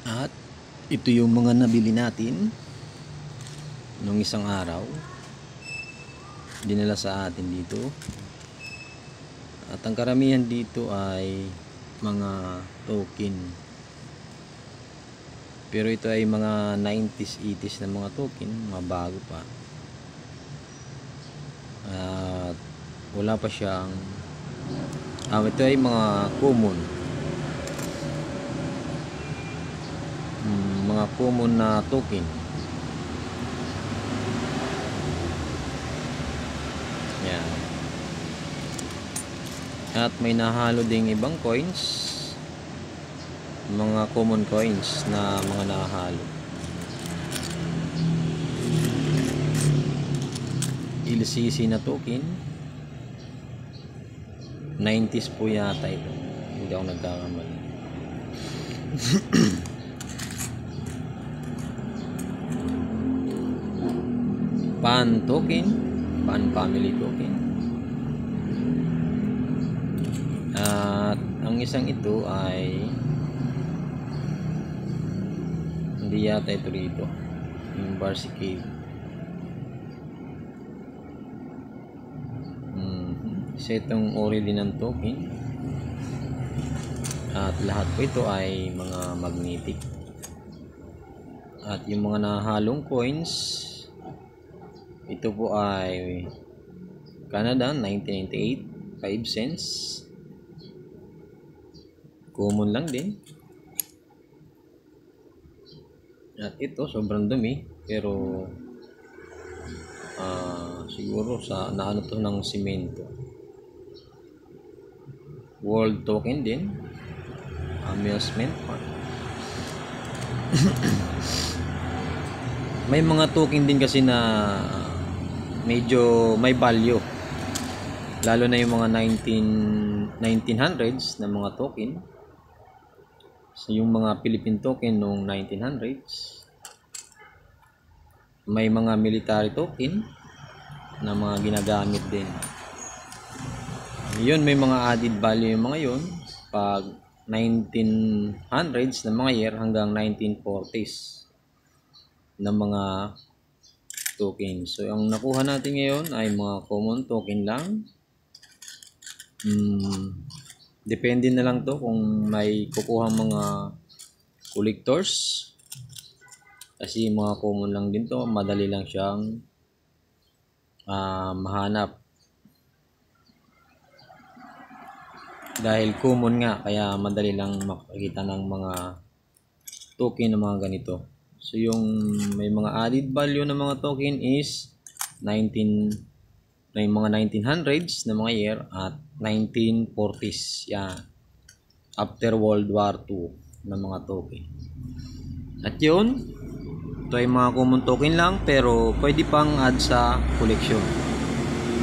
At ito yung mga nabili natin nung isang araw, dinala sa atin dito. At ang karamihan dito ay mga token, pero ito ay mga 90s 80s na mga token, mga bago pa. At wala pa siyang ito ay mga common, na token. Yan. At may nahalo ding ibang coins, mga common coins na mga nahalo. LCC na token, 90s po yata ito, hindi ako nagkakamali. Pan token, Pan family token. At ang isang ito ay hindi yata ito rito, yung Barsi. Isa itong ori din ng token. At lahat po ito ay mga magnetic. At yung mga nahalong coins, ito po ay Canada 1998, 5 cents. Common lang din. At ito sobrang dumi, pero siguro sa naano to ng simento. World token din, amusement park. May mga token din kasi na medyo may value, lalo na yung mga 1900s na mga token. So yung mga Philippine token noong 1900s, may mga military token na mga ginagamit din. Yun, may mga added value yung mga yun pag 1900s na mga year hanggang 1940s na mga token. So ang nakuha natin ngayon ay mga common token lang. Depende na lang to kung may kukuha mga collectors, kasi mga common lang din to, madali lang siyang mahanap. Dahil common nga, kaya madali lang makakita ng mga token ng mga ganito. So yung may mga added value ng mga token is may mga 1900s na mga year at 1940s. Yan. After World War II na mga token. At yun, ito ay mga common token lang, pero pwede pang add sa collection.